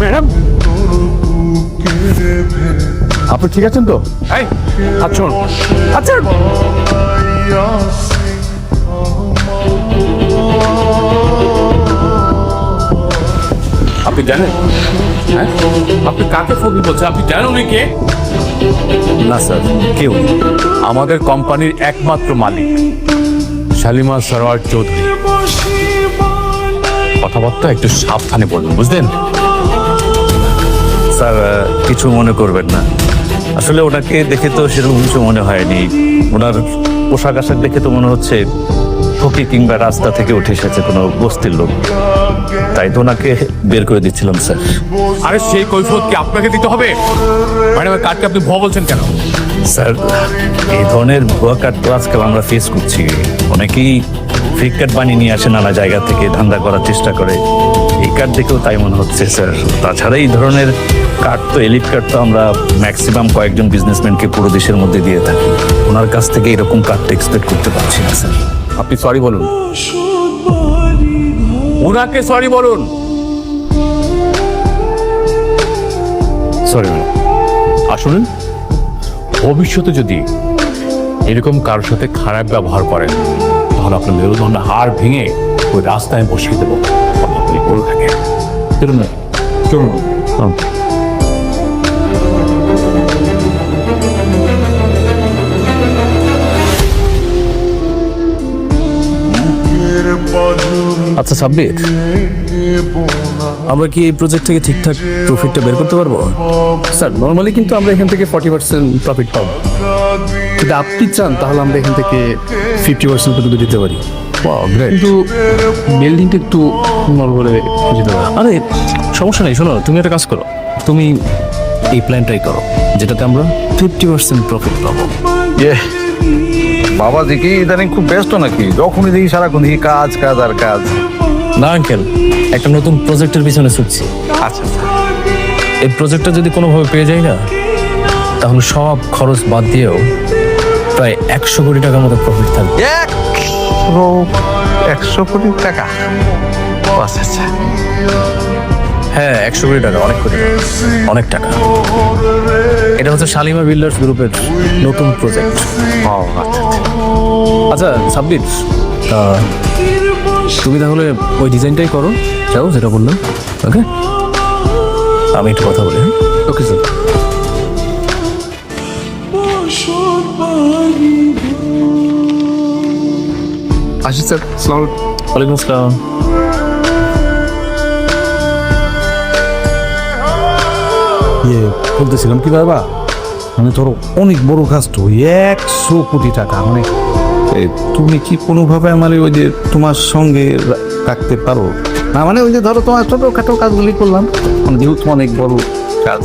Madam, আপনি ঠিক আছেন তো? এই আচ্ছা আচ্ছা, আপনি জানেন? হ্যাঁ, আপনি কাকে ফোন বলছেন? আপনি জানেন উনি কে? না স্যার, কেউ আমাদের কোম্পানির একমাত্র মালিক শালিমা সরোয়ার চৌধুরী। কথাবার্তা একটু সাবধানে বলবেন, বুঝলেন? স্যার কিছু মনে করবেন না, আসলে ওনাকে দেখে তো সেরকম কিছু মনে হয়নি। ওনার পোশাক আশাক দেখে তো মনে হচ্ছে ফকির কিংবা রাস্তা থেকে উঠে এসেছে কোনো বস্তির লোক, তাই তো ওনাকে বের করে দিচ্ছিলাম স্যার। আরে সেই কৈফিয়ত কি আপনাকে দিতে হবে? ম্যাডাম, কার্ডকে আপনি ভুয়া বলছেন কেন? স্যার এই ধরনের ভুয়া কার্ড তো আজকাল আমরা ফেস করছি। অনেকেই ফেক কার্ড বানিয়ে নিয়ে আসে নানা জায়গা থেকে, ধান্দা করার চেষ্টা করে। এই কার্ড দেখেও তাই মনে হচ্ছে স্যার। তাছাড়া এই ধরনের কার্ড তো, এলিট কার্ড তো আমরা ম্যাক্সিমাম কয়েকজন বিজনেসম্যানকে পুরো দেশের মধ্যে দিয়ে থাকি। ওনার কাছ থেকে এরকম কার্ডটা এক্সপেক্ট করতে পারছি না স্যার। আপনি সরি বলুন, ওনাকে সরি বলুন। Sorry madam. আসুন, ভবিষ্যতে যদি এরকম কারোর সাথে খারাপ ব্যবহার করেন তাহলে আপনার মেরুদণ্ড হাড় ভেঙে ওই রাস্তায় বসিয়ে দেবো। আপনি বলে থাকেন। চলুন না, চলুন। আচ্ছা সাব্বির, আমরা কি এই প্রজেক্ট থেকে ঠিকঠাক প্রফিটটা বের করতে পারবো? স্যার নর্মালি কিন্তু আমরা এখান থেকে 40% প্রফিট পাবো, যদি আপনি চান তাহলে আমরা এখান থেকে 50% পর্যন্ত দিতে পারি। কিন্তু বিল্ডিংটা একটু নড়বড়ে বুঝতে পারো। আরে সমস্যা নেই, শোনো, তুমি একটা কাজ করো, তুমি এই প্ল্যানটাই করো যেটাতে আমরা 50% প্রফিট পাবো। বাবা দেখি ইদানিং খুব ব্যস্ত নাকি? যখনই দেখি সারাক্ষণ দেখি কাজ কাজ আর কাজ। না আঙ্কেল, একটা নতুন প্রজেক্টের পিছনে ছুটছি। আচ্ছা এই প্রজেক্টটা যদি কোনোভাবে পেয়ে যাই না, তাহলে সব খরচ বাদ দিয়েও প্রায় 100 কোটি টাকার মতো প্রফিট থাকবে। 100 কোটি টাকা? আচ্ছা আচ্ছা, হ্যাঁ 100 কোটি টাকা, অনেক কোটি টাকা, অনেক টাকা। এটা হচ্ছে শালিমা বিল্ডার্স গ্রুপের নতুন প্রজেক্ট। আচ্ছা সাব্বির, তুমি তাহলে ওই ডিজাইনটাই করো, যাও যেটা বললাম। ওকে, আমি একটু কথা বলি। Okay sir. আসি স্যার, আসসালামু আলাইকুম। ওয়ালাইকুম আসসালাম। বলতেছিলাম কি বাবা, মানে ধরো অনেক বড় কাজ তো, 100 কোটি টাকা। মানে তুমি কি কোনোভাবে আমার ওই যে তোমার সঙ্গে রাখতে পারো না? মানে ওই যে ধরো তোমার ছোটখাটো কাজগুলি করলাম, মানে যেহেতু অনেক বড় কাজ।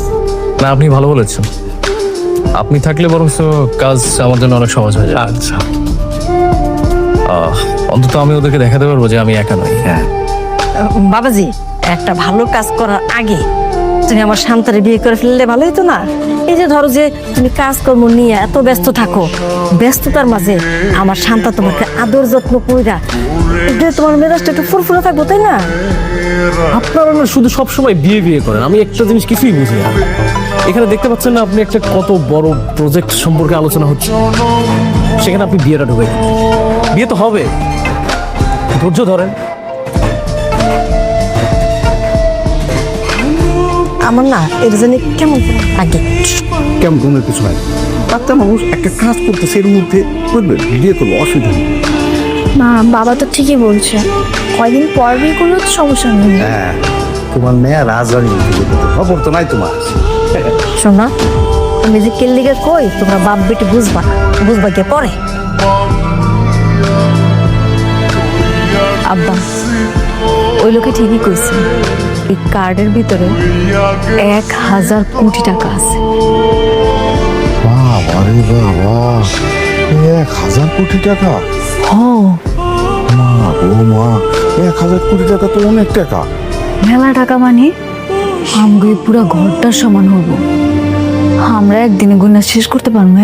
না, আপনি ভালো বলেছেন, আপনি থাকলে বরং কাজ আমার জন্য অনেক সহজ হয়ে যায়। আচ্ছা, অন্তত আমি ওদেরকে দেখাতে পারবো যে আমি একা নই। হ্যাঁ বাবাজি, একটা ভালো কাজ করার আগে তুমি আমার শান্তারে বিয়ে করে ফেললে ভালো হতো না? এই যে ধরো যে তুমি কাজকর্ম নিয়ে এত ব্যস্ত থাকো, ব্যস্ততার মাঝে আমার শান্তা তোমাকে আদর যত্ন কইরা তোমার মেজাজটা একটু ফুরফুরে থাকবো, তাই না? আপনারা না শুধু সবসময় বিয়ে বিয়ে করেন, আমি একটা জিনিস কিছুই বুঝি না। এখানে দেখতে পাচ্ছেন না আপনি একটা কত বড় প্রজেক্ট সম্পর্কে আলোচনা হচ্ছে, সেখানে আপনি বিয়েটা ঢুকে গেলেন। বিয়ে তো হবে, ধৈর্য ধরেন। আমার না এটা জানি কেমন আগে কেমন কোনো কিছু হয়, বাচ্চা মানুষ একটা কাজ করতেছে, এর মধ্যে করবে, বিয়ে করবো, অসুবিধা নেই। না, বাবা তো ঠিকই বলছে, কয়দিন পর বিয়ে করলেও তো সমস্যা নেই। হ্যাঁ, তোমার মেয়ে রাজবাড়ি খবর তো নাই তোমার। শোনা, আমি যে কেল্লিকে কই তোমরা বাপ বেটি বুঝবা না, বুঝবা কে পরে। আব্বা, ওই লোকে ঠিকই কইছে, এই কার্ডের ভিতরে 1000 কোটি টাকা আছে। বাবা রে বাবা, 1000 কোটি টাকা! মা গো মা, 1000 কোটি টাকা তো অনেক টাকা। মেলা টাকা মানে আমগো পুরো ঘরটার সমান হবো, আমরা একদিনে গুণা শেষ করতে পারবো।